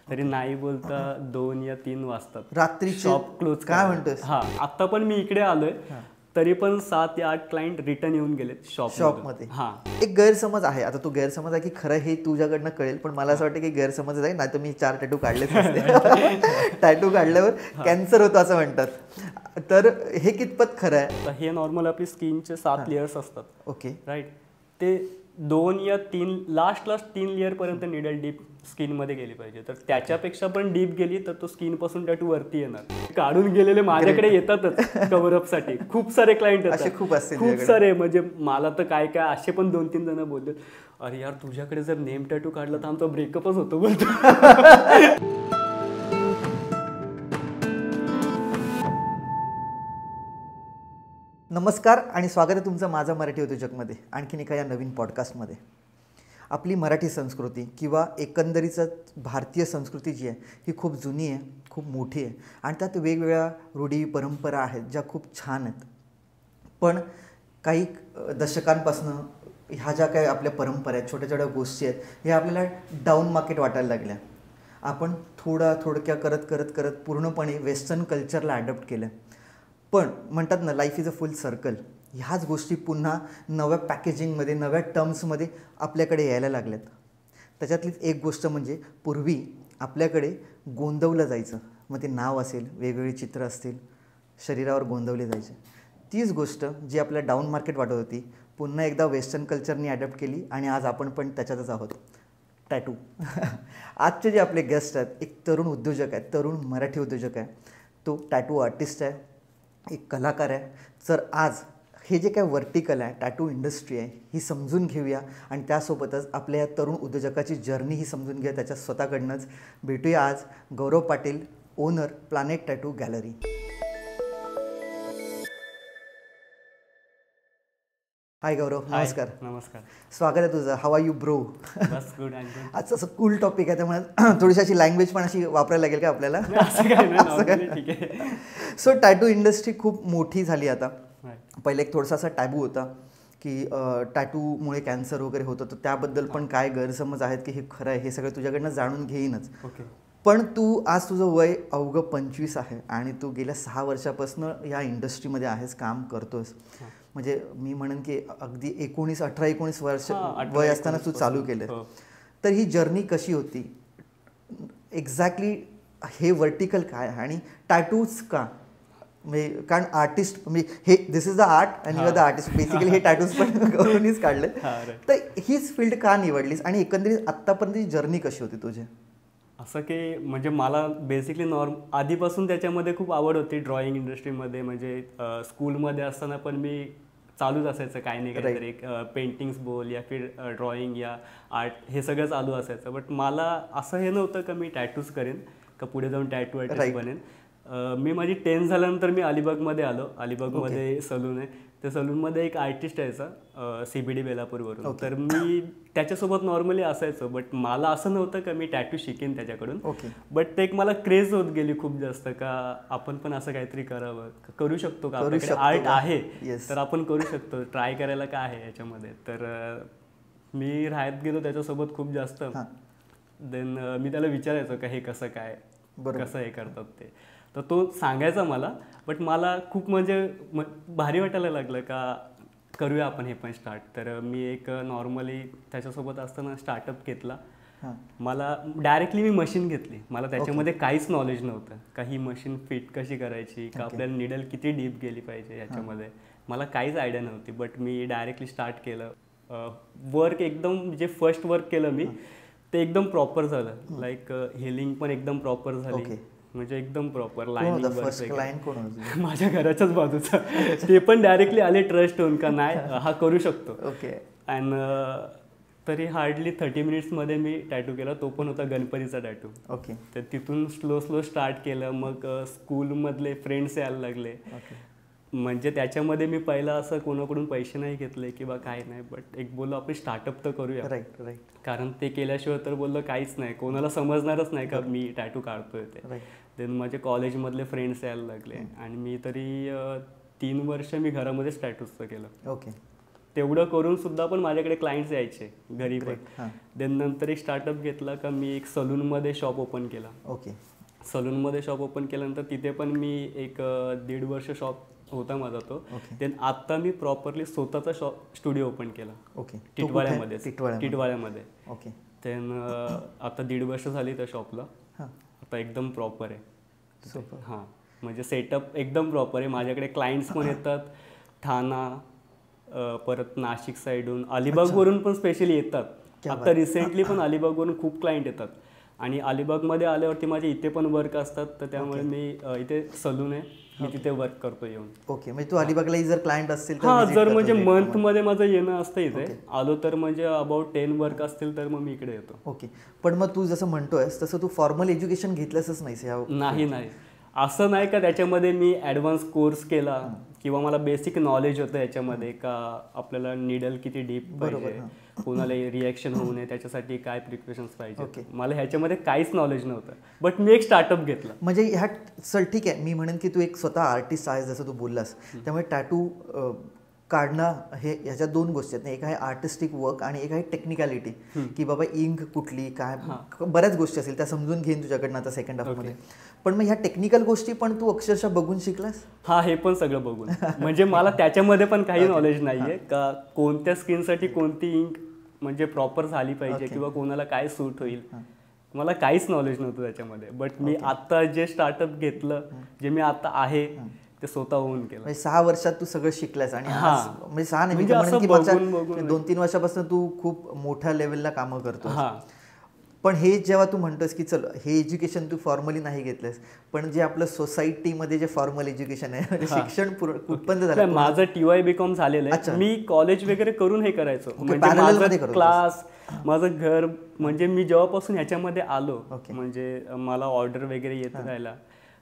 तरी नाही बोलता 2 या 3 वाजतात रात्री शॉप क्लोज. काय म्हणतोस? हा, आता पण मी इकडे आलोय तरी पण 7 या 8 क्लायंट रिटर्न येऊन गेले शॉपमध्ये. हा, एक गैरसमज आहे, आता तू गैरसमज आहे की खरं हे तुझ्याकडनं कळेल, पण मला असं वाटतं की गैरसमज आहे, नाही तर मी 4 टॅटू काढलेच असते. टॅटू काढल्यावर कॅन्सर होतो असं म्हणतात, तर हे कितपत खरं आहे? हे नॉर्मल आपली स्किनचे 7 लेयर्स असतात. Okay, right. ते 2 या 3 लास्ट 3 लेअर पर्यंत निडल डीप स्किन मध्ये गेली पाहिजे. तर त्याच्यापेक्षा पण डीप गेली तर तो स्किन पासून टॅटू वरती येणार. काढून गेलेले माझ्याकडे येतातच कव्हरअप साठी. खूप सारे क्लायंट असे खूप असतील, खूप सारे. म्हणजे मला तर काय काय असे पण 2-3 जण बोलले, अरे यार तुझ्याकडे जर नेम टॅटू काढला तर आमचा ब्रेकअपच होतो बोलतो. नमस्कार आणि स्वागत आहे तुमचं माझा मराठी उद्योजकमध्ये, आणखीन एका या नवीन पॉडकास्टमध्ये. आपली मराठी संस्कृती किंवा एकंदरीतच भारतीय संस्कृती जी आहे ही खूप जुनी आहे, खूप मोठी आहे आणि त्यात वेगवेगळ्या रूढी परंपरा आहेत ज्या खूप छान आहेत. पण काही दशकांपासून ह्या ज्या काही आपल्या परंपरा आहेत, छोट्या छोट्या गोष्टी आहेत, ह्या आपल्याला डाऊन मार्केट वाटायला लागल्या. आपण थोडक्या करत पूर्णपणे वेस्टर्न कल्चरला ॲडॉप्ट केलं. पण म्हणतात ना, life is a full circle. ह्याच गोष्टी पुन्हा नव्या पॅकेजिंगमध्ये, नव्या टर्म्समध्ये आपल्याकडे यायला लागल्यात. त्याच्यातलीच एक गोष्ट म्हणजे पूर्वी आपल्याकडे गोंदवलं जायचं. मग ते नाव असेल, वेगवेगळी चित्र असतील, शरीरावर गोंदवले जायचे. तीच गोष्ट जी आपल्याला डाऊन मार्केट वाटत होती, पुन्हा एकदा वेस्टर्न कल्चरनी ॲडॉप्ट केली आणि आज आपण पण त्याच्यातच आहोत. टॅटू. आजचे जे आपले गेस्ट आहेत, एक तरुण उद्योजक आहेत, तरुण मराठी उद्योजक आहे. तो टॅटू आर्टिस्ट आहे, एक कलाकार आहे. तर आज हे जे काय वर्टिकल आहे, टॅटू इंडस्ट्री आहे, ही समजून घेऊया आणि त्यासोबतच आपल्या या तरुण उद्योजकाची जर्नी ही समजून घेऊया त्याच्या स्वतःकडनंच. भेटूया आज Gaurav Patil, owner planet tattoo gallery. Hi Gaurav, नमस्कार. नमस्कार. स्वागत आहे तुझं. How are you bro? बस गुड. आज असं कूल टॉपिक आहे, त्यामुळे थोडीशी अशी लँग्वेज पण अशी वापरायला लागेल का आपल्याला? ठीक आहे. सो टॅटू इंडस्ट्री खूप मोठी झाली आता. पहिले एक थोडासा असा टॅबू होता की टॅटूमुळे कॅन्सर वगैरे होतं, तर त्याबद्दल पण काय गैरसमज आहेत की हे खरं आहे, हे सगळं तुझ्याकडनं जाणून घेईनच. पण तू आज तुझं वय अवघं 25 आहे आणि तू गेल्या 6 वर्षापासून या इंडस्ट्रीमध्ये आहेस, काम करतोस. म्हणजे मी म्हणेन की अगदी 18-19 वर्ष वय असताना तू चालू केलं. तर ही जर्नी कशी होती एक्झॅक्टली? हे वर्टिकल काय आहे आणि टॅटूज का? म्हणजे कारण आर्टिस्ट म्हणजे हे this is the art and you are the artist. Basically हे टॅटूज पण करूनच काढले. तर हीच फील्ड का निवडलीस आणि एकंदरीत आत्तापर्यंत जर्नी कशी होती तुझी? असं की म्हणजे मला बेसिकली आधीपासून त्याच्यामध्ये खूप आवड होती ड्रॉइंग इंडस्ट्रीमध्ये. म्हणजे स्कूलमध्ये असताना पण मी चालूच असायचं काही नाही काहीतरी, पेंटिंग्स बोल या फिर ड्रॉइंग या आर्ट, हे सगळं चालू असायचं. बट मला असं हे नव्हतं का मी टॅटूज करेन का पुढे जाऊन टॅटू आर्टिस्ट बनेन. मी माझी 10th झाल्यानंतर मी अलिबागमध्ये आलो. अलिबागमध्ये सलून आहे, त्या सलूनमध्ये एक आर्टिस्ट यायचा CBD बेलापूरवरून. तर मी त्याच्यासोबत नॉर्मली असायचो. बट मला असं नव्हतं का मी टॅटू शिकेन त्याच्याकडून. बट ते एक मला क्रेज होत गेली खूप जास्त का आपण पण असं काहीतरी करावं, करू शकतो का, आपल्याकडे आर्ट आहे तर आपण करू शकतो, ट्राय करायला काय आहे याच्यामध्ये. तर मी राहत गेलो त्याच्यासोबत खूप जास्त. देन मी त्याला विचारायचो का हे कसं काय, कसं हे करतात ते. तर तो सांगायचा मला. बट मला खूप म्हणजे भारी वाटायला लागलं का करूया आपण हे पण स्टार्ट. तर मी एक नॉर्मली त्याच्यासोबत असताना स्टार्टअप घेतला. मला डायरेक्टली मी मशीन घेतली. मला त्याच्यामध्ये काहीच नॉलेज नव्हतं का ही मशीन फिट कशी करायची, का आपल्याला निडल किती डीप गेली पाहिजे याच्यामध्ये, मला काहीच आयडिया नव्हती. बट मी डायरेक्टली स्टार्ट केलं. वर्क एकदम जे फर्स्ट वर्क केलं मी ते एकदम प्रॉपर झालं. लाईक हिलिंग पण एकदम प्रॉपर झाली. म्हणजे एकदम प्रॉपर लाईनिंग. माझ्या घराच्याच बाजूचा. ते पण डायरेक्टली आले ट्रस्ट होऊन का नाही हा करू शकतो. अँड तरी हार्डली 30 मिनिट्समध्ये मी टॅटू केला. तो पण होता गणपतीचा टॅटू. तर तिथून स्लो स्टार्ट केलं. मग स्कूलमधले फ्रेंड्स यायला लागले. म्हणजे त्याच्यामध्ये मी पहिला असं कोणाकडून पैसे नाही घेतले किंवा काय नाही. बट एक बोललो आपण स्टार्टअप तर करूया. कारण ते केल्याशिवाय तर बोललो काहीच नाही, कोणाला समजणारच नाही का मी टॅटू काढतोय ते. देन माझे कॉलेजमधले फ्रेंड्स यायला लागले आणि मी तरी 3 वर्ष मी घरामध्येच टॅटूजचं केलं. तेवढं करून सुद्धा पण माझ्याकडे क्लायंट्स यायचे घरी पण. हां. देन नंतर एक स्टार्टअप घेतला का मी एक सलूनमध्ये शॉप ओपन केला. ओके. सलूनमध्ये शॉप ओपन केल्यानंतर तिथे पण मी एक 1.5 वर्ष शॉप होता माझा तो. देन आता मी प्रॉपरली स्वतःचा स्टुडिओ ओपन केला. ओके. टिटवाळ्यामध्ये. ओके. देन आता 1.5 वर्ष झाली त्या शॉपला. आता एकदम प्रॉपर आहे. हां, म्हणजे सेटअप एकदम प्रॉपर आहे. माझ्याकडे क्लायंट्स पण येतात ठाणा, परत नाशिक साईडहून, अलिबागवरून पण स्पेशली येतात. आता रिसेंटली पण अलिबागवरून खूप क्लायंट येतात आणि अलिबागमध्ये आल्यावरती माझे इथे पण वर्क असतात. तर त्यामुळे मी इथे सलून आहे, मी तिथे वर्क करतो येऊन. ओके. म्हणजे तू अलिबागला जर क्लायंट असतील हां, जर म्हणजे मंथमध्ये माझं येणं असतं इथे. आलो तर म्हणजे अबाउट 10 वर्क असतील तर मग मी इकडे येतो. ओके. पण मग तू जसं म्हणतोयस तसं तू फॉर्मल एज्युकेशन घेतलंसच नाहीस या? नाही. असं नाही का त्याच्यामध्ये मी ॲडव्हान्स कोर्स केला किंवा मला बेसिक नॉलेज होतं याच्यामध्ये का आपल्याला निडल किती डीप पाहिजे, कोणाला रिॲक्शन होऊ नये त्याच्यासाठी काय प्रिकॉशन्स पाहिजे. मला ह्याच्यामध्ये काहीच नॉलेज नव्हतं. बट मी एक स्टार्टअप घेतला. म्हणजे ह्या चल ठीक आहे, मी म्हणेन की तू एक स्वतः आर्टिस्ट आहेस जसं तू बोललास, त्यामुळे टॅटू काढणं हे ह्याच्या 2 गोष्टी आहेत. एक आहे आर्टिस्टिक वर्क आणि एक आहे टेक्निकॅलिटी, की बाबा इंक कुठली काय बऱ्याच गोष्टी असतील त्या समजून घेईन तुझ्याकडनं आता सेकंड हाफमध्ये. पण मग ह्या टेक्निकल गोष्टी पण तू अक्षरशः बघून शिकलास? हा, हे पण सगळं बघून. म्हणजे मला त्याच्यामध्ये पण काही नॉलेज नाहीये का कोणत्या स्किनसाठी कोणती इंक म्हणजे प्रॉपर झाली पाहिजे किंवा कोणाला काय सूट होईल. मला काहीच नॉलेज नव्हतं त्याच्यामध्ये. बट मी आता जे स्टार्टअप घेतलं, जे मी आता आहे ते स्वतः होऊन केलं. म्हणजे 6 वर्षात तू सगळं शिकलास आणि म्हणजे 6 नाही, म्हणजे 2-3 वर्षापासून तू खूप मोठ्या लेवलला कामं करतो. पण हे जेव्हा तू म्हणतोस की चल हे एज्युकेशन तू फॉर्मली नाही घेतलंस, पण जे आपलं सोसायटीमध्ये जे फॉर्मल एज्युकेशन आहे, शिक्षण कुठपर्यंत झालं? माझं TY BCom झालेलं आहे. मी कॉलेज वगैरे करून हे करायचो. म्हणजे माझं क्लास, माझं घर, म्हणजे मी जेव्हापासून ह्याच्यामध्ये आलो म्हणजे मला ऑर्डर वगैरे येत राहिला,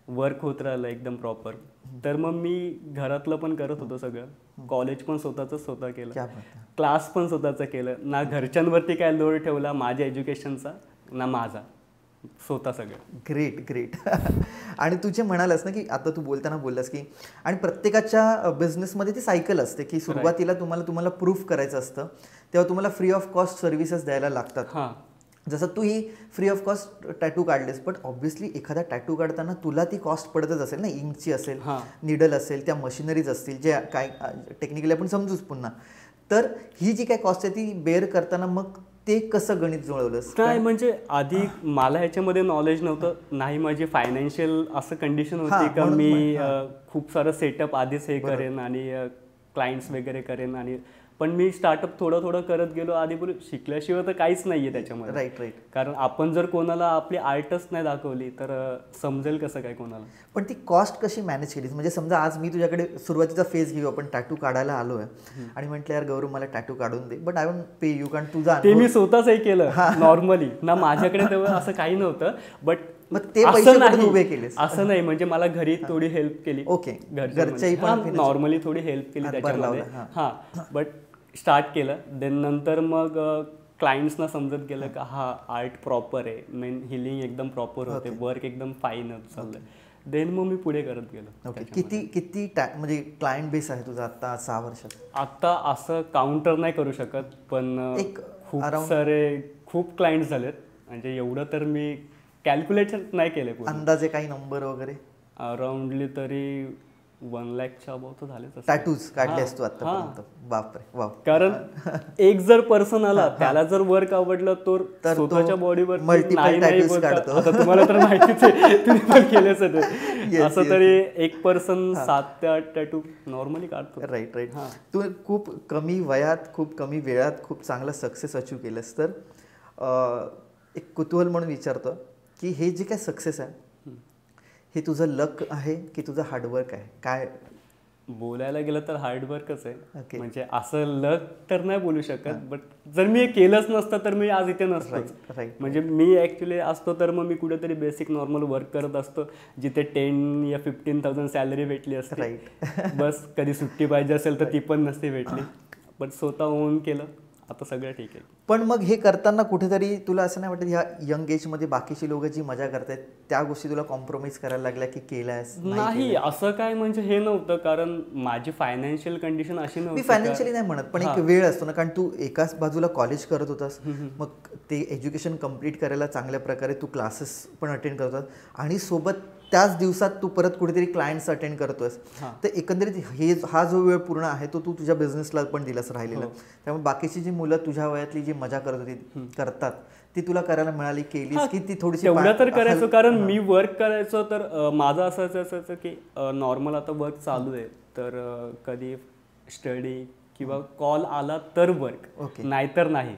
वर्क होत राहिलं एकदम प्रॉपर. तर मग मी घरातलं पण करत होतो सगळं. कॉलेज पण स्वतः केलं, क्लास पण स्वतःचं केलं. ना घरच्यांवरती काय लोड ठेवला माझ्या एज्युकेशनचा, ना माझा, स्वतः सगळं. ग्रेट. आणि तू जे म्हणालास ना की आता तू बोलताना बोललास की आणि प्रत्येकाच्या बिझनेसमध्ये ती सायकल असते की सुरुवातीला तुम्हाला प्रूफ करायचं असतं, तेव्हा तुम्हाला फ्री ऑफ कॉस्ट सर्व्हिसेस द्यायला लागतात. जसं तू ही फ्री ऑफ कॉस्ट टॅटू काढलेस, बट ऑब्व्हियसली एखादा टॅटू काढताना तुला ती कॉस्ट पडतच असेल ना, इंकची असेल, निडल असेल, त्या मशिनरीज असतील, जे काय टेक्निकली आपण समजूच पुन्हा. तर ही जी काय कॉस्ट आहे ती बेअर करताना मग ते कसं गणित जुळवलंस? काय म्हणजे आधी मला ह्याच्यामध्ये नॉलेज नव्हतं, नाही माझी फायनान्शियल असं कंडिशन होती का मी खूप सारं सेटअप आधीच हे करेन आणि क्लायंट्स वगैरे करेन. आणि पण मी स्टार्टअप थोडं करत गेलो. आधी बोलू शिकल्याशिवाय तर काहीच नाहीये त्याच्यामध्ये. राईट. कारण आपण जर कोणाला आपली आर्टच नाही दाखवली तर समजेल कसं काय कोणाला? पण ती कॉस्ट कशी मॅनेज केलीस? म्हणजे समजा आज मी तुझ्याकडे सुरुवातीचा फेज घेऊ, आपण टॅटू काढायला आलोय आणि म्हटलं यार गौरव मला टॅटू काढून दे, but I won't pay you, कारण तुझा ते मी स्वतःच हे केलं नॉर्मली ना, माझ्याकडे तेव्हा असं काही नव्हतं. बट मग ते पैसे उभे केले असं नाही, म्हणजे मला घरी थोडी हेल्प केली. ओके. घरच्याही पण नॉर्मली थोडी हेल्प केली त्याच्यामध्ये. बट स्टार्ट केलं. देन नंतर मग क्लायंट्सना समजत गेलं का हा आर्ट प्रॉपर आहे, मेन हिलिंग एकदम प्रॉपर होते, वर्क एकदम फाईन चाललंय. देन मग मी पुढे करत गेलो. किती म्हणजे क्लायंट बेस आहे तुझा आता 6 वर्षात? आता असं काउंटर नाही करू शकत, पण खूप क्लायंट्स झालेत. म्हणजे एवढं तर मी कॅल्क्युलेशन नाही केलं. अंदाजे काही नंबर वगैरे? अराउंडली तरी 1 लाखच्या अबाउट झाले टॅटूज काढलेस तू आतापर्यंत? बापरे, वाव. कारण एक जर पर्सन आला त्याला जर वर्क आवडलं तर स्वतःच्या बॉडीवर मल्टिपल टॅटूज काढतो. आता तुम्हाला तर माहितीच आहे, तुम्ही पण केलेच आहे. असं तरी एक पर्सन 7 ते 8 टॅटू नॉर्मली काढतो. राईट. तू खूप कमी वयात, खूप कमी वेळात खूप चांगला सक्सेस अचीव केलंस. तर एक कुतूहल म्हणून विचारतो की हे जे काय सक्सेस आहे हे तुझं लक आहे की तुझं हार्डवर्क आहे? काय बोलायला गेलं तर हार्डवर्कच आहे. म्हणजे असं लक तर नाही बोलू शकत, बट जर मी हे केलंच नसतं तर मी आज इथे नसतो. म्हणजे मी ऍक्च्युली असतो तर मग मी कुठेतरी बेसिक नॉर्मल वर्क करत असतो, जिथे 10 या 15,000 सॅलरी भेटली असते. बस कधी सुट्टी पाहिजे असेल तर ती पण नसते भेटली. बट स्वतः ओन केलं आता सगळं ठीक आहे. पण मग हे करताना कुठेतरी तुला असं नाही वाटत ह्या यंग एजमध्ये बाकीची लोक जी मजा करतायत त्या गोष्टी तुला कॉम्प्रोमाइज करायला लागल्या की केल्यास? नाही, असं काय म्हणजे हे नव्हतं, कारण माझी फायनान्शियल कंडिशन अशी मी नव्हती. फायनान्शियली नाही म्हणत, पण एक वेळ असतो ना, कारण तू एकाच बाजूला कॉलेज करत होतास, मग ते एज्युकेशन कम्प्लीट करायला चांगल्या प्रकारे तू क्लासेस पण अटेंड करत होतास आणि सोबत त्याच दिवसात तू परत कुठेतरी क्लायंट्स अटेंड करतोस. तर एकंदरीत हा जो वेळ पूर्ण आहे तो तू तुझ्या बिझनेसला पण दिलास राहिलेला. त्यामुळे बाकीची जी मुलं तुझ्या वयातली जी मजा करत होती करतात ती तुला करायला मिळाली, केलीस की ती थोडीशी? तेवढं तर करायचो, कारण मी वर्क करायचो तर माझं असं असायचं की नॉर्मल आता वर्क चालू आहे तर कधी स्टडी किंवा कॉल आला तर वर्क, नाहीतर नाही.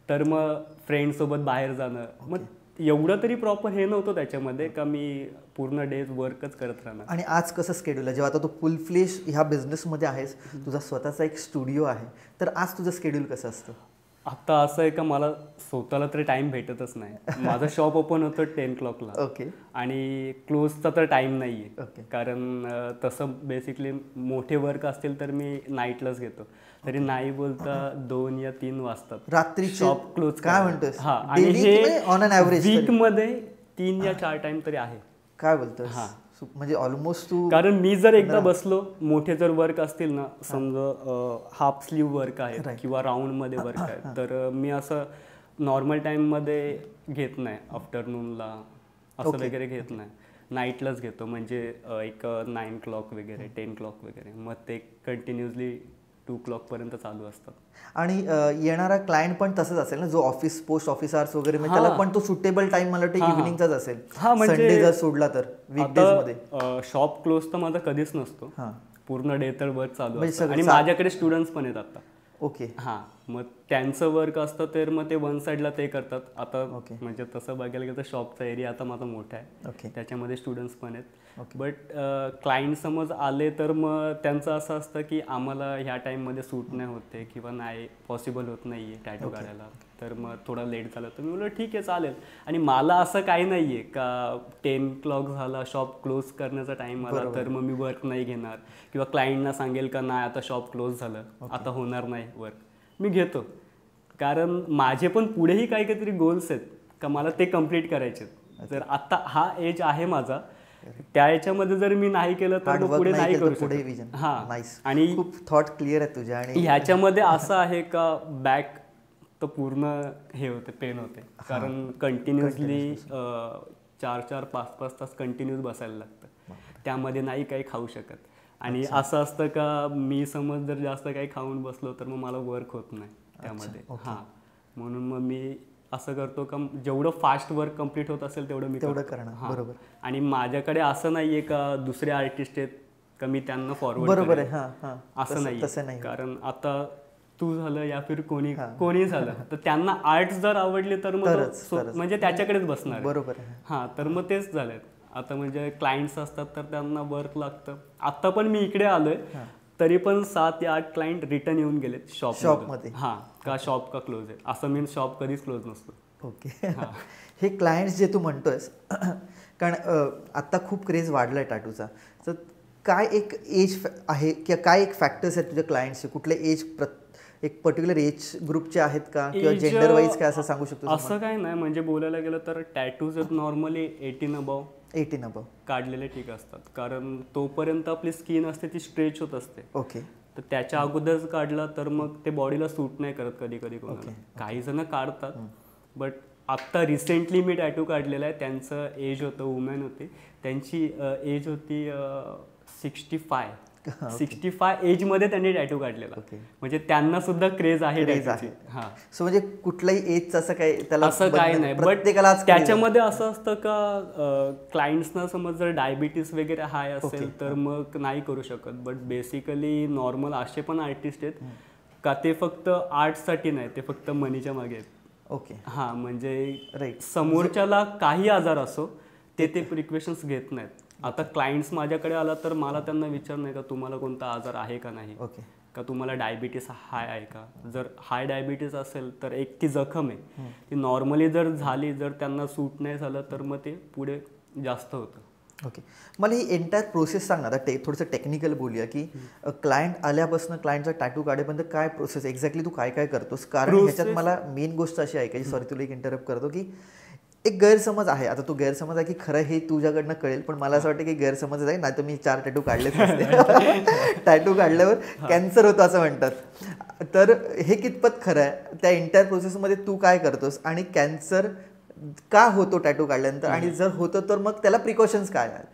तर मग फ्रेंडसोबत बाहेर जाणं, मग एवढं तरी प्रॉपर हे नव्हतं त्याच्यामध्ये का मी पूर्ण डेज वर्कच करत राहणार. आणि आज कसं स्केड्यूल आहे जेव्हा आता तू फुल फ्लेश ह्या बिझनेसमध्ये आहेस, तुझा स्वतःचा एक स्टुडिओ आहे, तर आज तुझं स्केड्यूल कसं असतं? आता असं आहे का मला स्वतःला तरी टाइम भेटतच नाही. माझं शॉप ओपन होतं 10 o'clockला आणि क्लोजचा तर टाइम नाही आहे, कारण तसं बेसिकली मोठे वर्क असतील तर मी नाईटलाच घेतो. तरी नाही बोलता 2 या 3 वाजतात रात्री शॉप क्लोज. काय म्हणतोस? हा, आणि हे ऑन एन ॲव्हरेज वीकमध्ये 3 या 4 टाइम तरी आहे. काय बोलतोस? म्हणजे ऑलमोस्ट तू, कारण मी जर एकदा बसलो, मोठे जर वर्क असतील ना, समजा हाफ स्लीव वर्क आहे किंवा राऊंड मध्ये वर्क आहे, तर मी असं नॉर्मल टाइम मध्ये घेत नाही, आफ्टरनूनला असं वगैरे घेत नाही, नाईटलाच घेतो. म्हणजे एक 9 o'clock वगैरे 10 o'clock वगैरे, मग ते कंटिन्युअसली 2 o'clock पर्यंत चालू असतात. आणि येणारा क्लायंट पण तसंच असेल ना, जो ऑफिस पोस्ट ऑफिस आवर्स वगैरे, त्याला पण तो सुटेबल टाइम मला वाटतं इव्हिनिंगचाच असेल, संडे जर सोडला तर. वीकडेजमध्ये शॉप क्लोज तर माझा कधीच नसतो, पूर्ण डे तर वर्क चालू असतं. आणि माझ्याकडे स्टुडंट्स पण आहेत आता. हां, मग त्यांचं वर्क असतं तर मग ते वन साईडला ते करतात. आता म्हणजे तसं बघायला गेलं तर शॉपचा एरिया आता माझा मोठा आहे, त्याच्यामध्ये स्टुडंट्स पण आहेत. बट क्लायंट समज आले तर मग त्यांचं असं असतं की आम्हाला ह्या टाईममध्ये सूट नाही होते किंवा नाही पॉसिबल होत नाही आहे टॅटू काढायला, तर मग थोडा लेट झालं तर मी बोललो ठीक आहे चालेल. आणि मला असं काही नाही आहे का 10 o'clock झाला शॉप क्लोज करण्याचा टाईम आला तर मग मी वर्क नाही घेणार किंवा क्लायंटना सांगेल का नाही आता शॉप क्लोज झालं, आता होणार नाही वर्क. मी घेतो, कारण माझे पण पुढेही काही काहीतरी गोल्स आहेत का मला ते कम्प्लीट करायचे. जर आता हा एज आहे माझा, त्या याच्यामध्ये जर मी नाही केलं तर पुढे नाही करू शकत. हां, आणि खूप थॉट क्लिअर आहे तुझ्या. आणि ह्याच्यामध्ये असं आहे का बॅक तर पूर्ण हे होते, पेन होते, कारण कंटिन्युअसली 4-4, 5-5 तास कंटिन्यूस बसायला लागतं, त्यामध्ये नाही काही खाऊ शकत. आणि असं असतं का मी समज जर जास्त काही खाऊन बसलो तर मग मला वर्क होत नाही त्यामध्ये. हां, म्हणून मग मी असं करतो का जेवढं फास्ट वर्क कम्प्लीट होत असेल तेवढं मी करणार. बरोबर. आणि माझ्याकडे असं नाहीये का दुसरे आर्टिस्ट आहेत का मी त्यांना फॉरवर्ड, बरोबर आहे, असं नाही. कारण आता तू झालं या फिर कोणी झालं तर त्यांना आर्ट जर आवडले तर मग म्हणजे त्याच्याकडेच बसणार. बरोबर. हां, तर मग तेच झालंय. आता म्हणजे क्लायंट्स असतात तर त्यांना वर्क लागतं. आता पण मी इकडे आलोय तरी पण 7 या 8 क्लायंट रिटर्न येऊन गेलेत शॉपमध्ये. हां, का शॉप का क्लोज आहे, असं मीन्स शॉप कधीच क्लोज नसतो. हे क्लायंट्स जे तू म्हणतोयस, कारण आत्ता खूप क्रेज वाढलाय टॅटूचा, तर काय एक एज आहे किंवा काय एक फॅक्टर्स आहेत तुझ्या क्लायंट्सचे? कुठले एज, एक पर्टिक्युलर एज ग्रुपचे आहेत का किंवा जेंडर वाईज काय असं सांगू शकतो? असं काय नाही, म्हणजे बोलायला गेलं तर टॅटूज नॉर्मली 18 अबव काढलेले ठीक असतात, कारण तोपर्यंत आपली स्किन असते ती स्ट्रेच होत असते. तर त्याच्या अगोदरच काढला तर मग ते बॉडीला सूट नाही करत कधी कधी कोणाला. काही जण काढतात, बट आत्ता रिसेंटली मी टॅटू काढलेला आहे, त्यांचं एज होतं, वुमन होती, त्यांची एज होती 65 एजमध्ये त्यांनी टॅटू काढलेला. म्हणजे त्यांना सुद्धा क्रेज आहे टॅटूची. हां, सो म्हणजे कुठल्याही एजचं असं काही त्याला असं काही नाही, बट त्याच्यामध्ये असं असतं का क्लायंट्सना समज जर डायबिटीस वगैरे हाय असेल तर मग नाही करू शकत. बट बेसिकली नॉर्मल असे पण आर्टिस्ट आहेत का ते फक्त आर्टसाठी नाही, ते फक्त मनीच्या मागे आहेत. हां, म्हणजे समोरच्याला काही आजार असो ते प्रिकॉशन्स घेत नाहीत. आता क्लायंट्स माझ्याकडे आला तर मला त्यांना विचार नाही का तुम्हाला कोणता आजार आहे का नाही, का तुम्हाला डायबिटीस हाय आहे का. जर हाय डायबिटीस असेल तर एक ती जखम आहे, ती नॉर्मली जर झाली, जर त्यांना सूट नाही झालं तर मग ते पुढे जास्त होतं. ओके. मला ही एंटायर प्रोसेस सांग ना. आता थोडंसं टेक्निकल बोलूया की क्लायंट आल्यापासून क्लायंटचा टॅटू काढेपर्यंत काय प्रोसेस एक्झॅक्टली तू काय काय करतोस. कारण ह्याच्यात मला मेन गोष्ट अशी आहे की सॉरी तुला एक इंटरप्ट करतो की एक गैरसमज आहे. आता तो गैरसमज आहे की खरं हे तुझ्याकडनं कळेल, पण मला असं वाटतं की गैरसमज आहे. नाही तर मी 4 टॅटू काढलेच नसते. टॅटू काढल्यावर कॅन्सर होतो असं म्हणतात. तर हे कितपत खरं आहे. त्या एंटायर प्रोसेसमध्ये तू काय करतोस आणि कॅन्सर का होतो टॅटू काढल्यानंतर, आणि जर होतं तर मग त्याला प्रिकॉशन्स काय आहेत.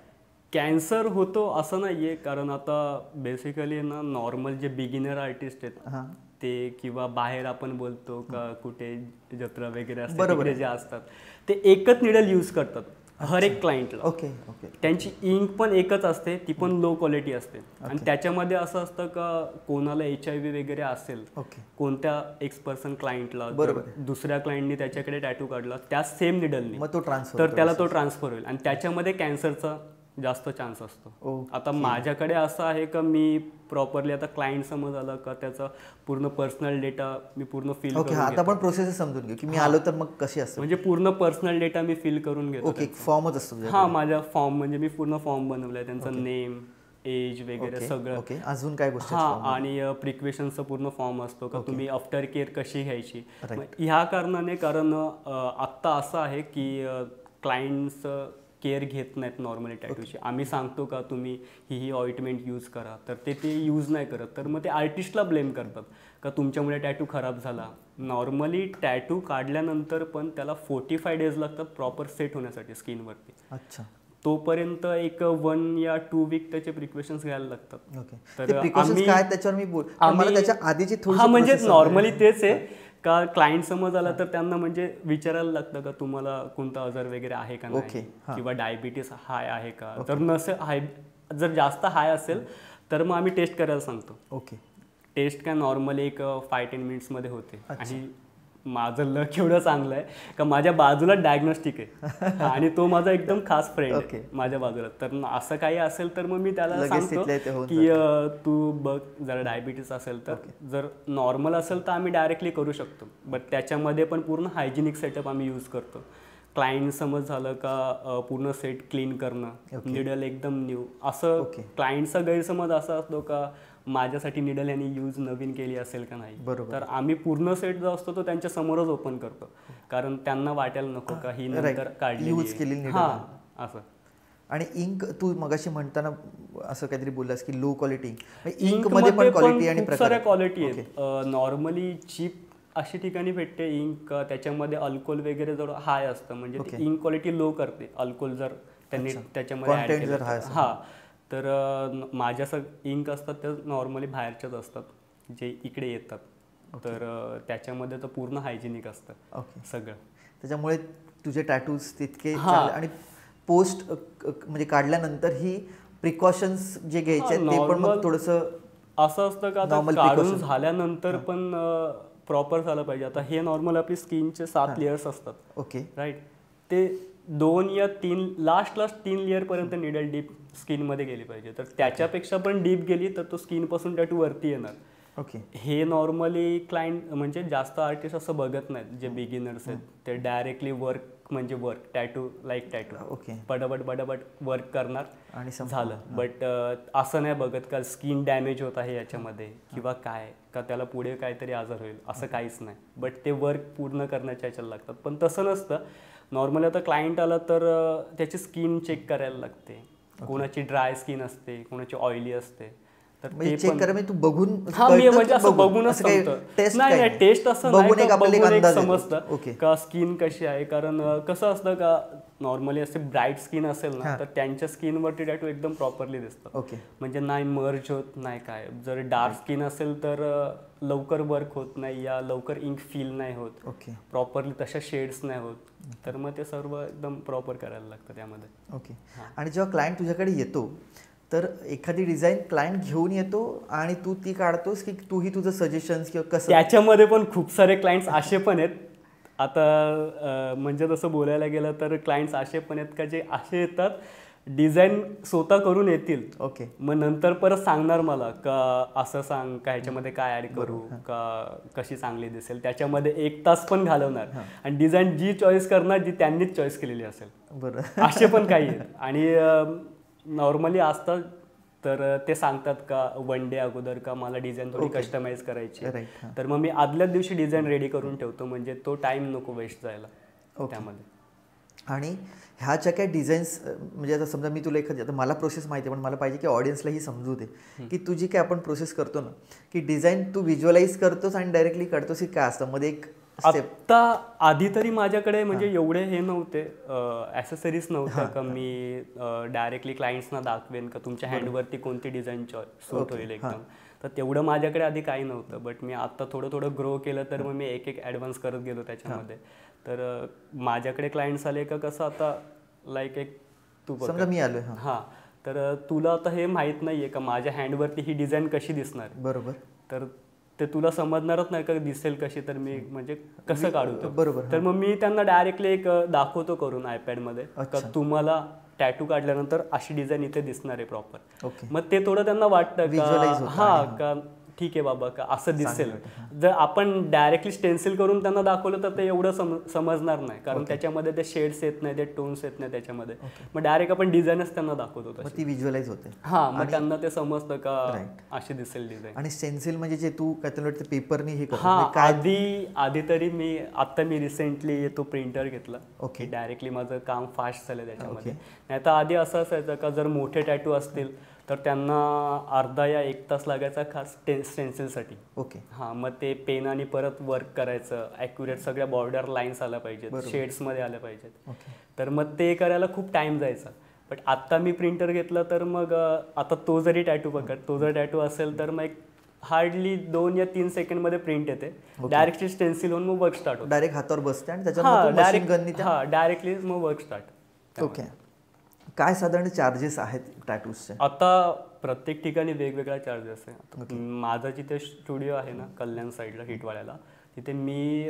कॅन्सर होतो असं नाही आहे, कारण आता बेसिकली ना नॉर्मल जे बिगिनर आर्टिस्ट आहेत ते, किंवा बाहेर आपण बोलतो का कुठे जत्रा वगैरे असते तिकडे जे असतात ते एकच निडल यूज करतात हर एक क्लायंटला. Okay okay. त्यांची इंक पण एकच असते, ती पण लो क्वालिटी असते. आणि त्याच्यामध्ये असं असतं का कोणाला HIV वगैरे असेल, कोणत्या पर्सन क्लायंटला, दुसऱ्या क्लायंटनी त्याच्याकडे टॅटू काढला त्या सेम निडलनी, तर त्याला तो ट्रान्सफर होईल आणि त्याच्यामध्ये कॅन्सरचा जास्त चान्स असतो. आता माझ्याकडे असं आहे का मी प्रॉपरली आता क्लायंट समज आला का त्याचा पूर्ण पर्सनल डेटा मी पूर्ण फिल करून घेतो. आता आपण प्रोसेस समजून घेऊ की मी आलो तर मग कशी असते. म्हणजे पूर्ण पर्सनल डेटा मी फिल करून घेतो. ओके. फॉर्मच असतो. हा, माझा फॉर्म म्हणजे मी पूर्ण फॉर्म बनवलाय, त्यांचं नेम, एज वगैरे सगळं. ओके. अजून काय गोष्टी. आणि प्रिकॉशनचा पूर्ण फॉर्म असतो का तुम्ही आफ्टर केअर कशी घ्यायची. ह्या कारणाने, कारण आत्ता असं आहे की क्लायंट्स केअर घेत नाहीत नॉर्मली टॅटूची. आम्ही सांगतो का तुम्ही ही ऑइंटमेंट यूज करा, तर ते यूज नाही करत, तर मग ते आर्टिस्टला ब्लेम करतात का तुमच्यामुळे टॅटू खराब झाला. नॉर्मली टॅटू काढल्यानंतर पण त्याला 45 डेज लागतात प्रॉपर सेट होण्यासाठी स्किनवरती. अच्छा. तोपर्यंत एक 1 या 2 वीक त्याचे प्रिकॉशन्स घ्यायला लागतात. तर आम्ही काय त्याच्यावर मी मला त्याच्या आधीची थोडी म्हणजे नॉर्मली तेच आहे का क्लायंट समज आला तर त्यांना म्हणजे विचारायला लागतं का तुम्हाला कोणता आजार वगैरे आहे का नाही, किंवा डायबिटीस हाय आहे का. जर नसेल, हाय जर जास्त हाय असेल तर मग आम्ही टेस्ट करायला सांगतो. ओके. टेस्ट काय नॉर्मली एक 5-10 मिनिट्समध्ये होते. आणि माझं लक एवढं चांगलं आहे का माझ्या बाजूला डायग्नोस्टिक आहे आणि तो माझा एकदम खास फ्रेंड आहे माझ्या बाजूला. तर असं काही असेल तर मग मी त्याला सांगतो की तू बघ जरा डायबिटीस असेल तर, जर नॉर्मल असेल तर आम्ही डायरेक्टली करू शकतो. बट त्याच्यामध्ये पण पूर्ण हायजिनिक सेटअप आम्ही यूज करतो. क्लायंट समज झालं का पूर्ण सेट क्लीन करणं, निडल एकदम न्यू. असं क्लायंटचा गैरसमज असा असतो का माझ्यासाठी निडल यांनी यूज नवीन केली असेल का नाही. तर आम्ही पूर्ण सेट जो असतो तो त्यांच्या समोरच ओपन करतो, कारण त्यांना वाटायला नको का ही नंतर काढली यूज केली. असं. आणि इंक तू मगाशी म्हणताना असं काहीतरी बोललास की लो क्वालिटी. इंक मध्ये पण क्वालिटी आणि खूप साऱ्या क्वालिटी आहेत. नॉर्मली चीप अशी ठिकाणी भेटते इंक, त्याच्यामध्ये अल्कोहोल वगैरे जर हाय असतं म्हणजे ती इंक क्वालिटी लो करते. अल्कोहोल जर त्यांनी त्याच्यामध्ये ऍड केलं, तर माझ्या इंक असतात त्या नॉर्मली बाहेरच्याच असतात जे इकडे येतात. तर त्याच्यामध्ये तर पूर्ण हायजिनिक असतं सगळं. त्याच्यामुळे तुझे टॅटूज तितके. आणि पोस्ट म्हणजे काढल्यानंतर ही प्रिकॉशन्स जे घ्यायचे ते पण मग थोडंसं असं असतं का काढून झाल्यानंतर पण प्रॉपर झालं पाहिजे. आता हे नॉर्मल आपली स्किनचे 7 लेयर्स असतात. ओके. राईट. ते 2 या 3 लास्ट 3 लेअर पर्यंत निडल डीप स्किनमध्ये गेली पाहिजे. तर त्याच्यापेक्षा पण डीप गेली तर तो स्किनपासून टॅटू वरती येणार. ओके. हे नॉर्मली क्लायंट म्हणजे जास्त आर्टिस्ट असं बघत नाहीत जे बिगिनर्स आहेत. ते डायरेक्टली वर्क म्हणजे work, tattoo like tattoo. Okay. बडबड वर्क करणार आणि झालं. बट असं नाही बघत का स्किन डॅमेज होत आहे याच्यामध्ये किंवा काय, का त्याला पुढे काहीतरी आजार होईल, असं काहीच नाही. बट ते वर्क पूर्ण करण्याच्या याच्याला लागतात. पण तसं नसतं. नॉर्मली आता क्लायंट आला तर त्याची स्किन चेक करायला लागते. कोणाची ड्राय स्किन असते, कोणाची ऑइली असते. तर चेक करा तू बघून. म्हणजे असं बघूनच नाही, टेस्ट असं नाही समजतं का स्किन कशी आहे. कारण कसं असतं का नॉर्मली असे ब्राईट स्किन असेल ना तर त्यांच्या स्किनवरती टॅटू एकदम प्रॉपरली दिसतं. म्हणजे नाही मर्ज होत नाही काय. जर डार्क स्किन असेल तर लवकर वर्क होत नाही या लवकर इंक फील नाही होत, प्रॉपरली तशा शेड्स नाही होत. तर मग ते सर्व एकदम प्रॉपर करायला लागतं त्यामध्ये. ओके. आणि जेव्हा क्लायंट तुझ्याकडे येतो तर एखादी डिझाईन क्लायंट घेऊन येतो आणि तू ती काढतोस की तूही तुझं सजेशन्स किंवा कसं. त्याच्यामध्ये पण खूप सारे क्लायंट्स असे पण आहेत. आता म्हणजे तसं बोलायला गेलं तर क्लायंट्स असे पण आहेत का जे असे येतात डिझाईन स्वतः करून येतील. ओके. मग नंतर परत सांगणार मला का असं सांग का ह्याच्यामध्ये काय ऍड करू का कशी चांगली दिसेल, त्याच्यामध्ये 1 तास पण घालवणार आणि डिझाईन जी चॉईस करणार जी त्यांनीच चॉईस केलेली असेल. बरं. असे पण काही आहेत. आणि नॉर्मली असतात तर ते सांगतात का 1 डे अगोदर का मला डिझाईन थोडी कस्टमाइज करायची, तर मग मी आदल्याच दिवशी डिझाईन रेडी करून ठेवतो, म्हणजे तो टाइम नको वेस्ट जायला त्यामध्ये. आणि ह्या ज्या काही डिझाईन्स म्हणजे आता समजा मी तुला एखादी, आता मला प्रोसेस माहिती आहे पण मला पाहिजे की ऑडियन्सलाही समजू दे की तू जी काय आपण प्रोसेस करतो ना की डिझाईन तू व्हिज्युअलाइज करतोस आणि डायरेक्टली काढतोस की काय असतं मध्ये एक आत्ता आधी तरी माझ्याकडे म्हणजे एवढे हे नव्हते ॲसेसरीज नव्हत्या का मी डायरेक्टली क्लायंट्सना दाखवेन का तुमच्या हँडवरती कोणती डिझाईन सूट होईल एकदम, तर तेवढं माझ्याकडे आधी काही नव्हतं. बट मी आत्ता थोडं थोडं ग्रो केलं तर मग मी एक ॲडव्हान्स करत गेलो त्याच्यामध्ये. तर माझ्याकडे क्लायंट्स आले का कसं आता लाईक एक तू समजा मी आलो हां, तर तुला आता हे माहीत नाही आहे का माझ्या हँडवरती ही डिझाईन कशी दिसणार. बरोबर. तर ते तुला समजणारच नाही का दिसेल कशी, तर मी म्हणजे कसं काढू. बरोबर. तर मग मी त्यांना डायरेक्टली एक दाखवतो करून आयपॅडमध्ये का तुम्हाला टॅटू काढल्यानंतर अशी डिझाईन इथे दिसणार आहे प्रॉपर. मग ते थोडं त्यांना वाटतं का हां का ठीक आहे बाबा का असं दिसेल. जर आपण डायरेक्टली स्टेन्सिल करून त्यांना दाखवलं तर ते एवढं समजणार नाही, कारण त्याच्यामध्ये ते शेड्स येत नाही, ते टोन्स येत नाही त्याच्यामध्ये. मग डायरेक्ट आपण डिझाईनच त्यांना दाखवतो, ती व्हिज्युअलाइज होते. हां, मग त्यांना ते समजतं का अशी दिसेल डिझाईन. आणि स्टेन्सिल म्हणजे जे तू काय तुला वाटतं पेपरनी हे करतो. हां, आधी तरी मी रिसेंटली तो प्रिंटर घेतला. ओके. डायरेक्टली माझं काम फास्ट झालं त्याच्यामध्ये. नाही तर आधी असं असायचं का जर मोठे टॅटू असतील तर त्यांना अर्धा या 1 तास लागायचा खास स्टेन्सिलसाठी. ओके. हां, मग ते पेन आणि परत वर्क करायचं, ॲक्युरेट सगळ्या बॉर्डर लाईन्स आल्या पाहिजेत, शेड्समध्ये आल्या पाहिजेत. तर मग ते करायला खूप टाईम जायचा. बट आत्ता मी प्रिंटर घेतलं तर मग आता तो जरी टॅटू असेल तर मग एक हार्डली 2 या 3 सेकंडमध्ये प्रिंट येते. डायरेक्टली स्टेन्सिल होऊन मग वर्क स्टार्ट होतं. डायरेक्ट हातावर बसते आणि त्याच्यावर डायरेक्टली मग वर्क स्टार्ट. ओके. काय साधारण चार्जेस आहेत टॅटूजचे? आता प्रत्येक ठिकाणी वेगवेगळा चार्जेस आहे. माझा जिथे स्टुडिओ आहे ना कल्याण साईडला हिटवाड्याला, तिथे मी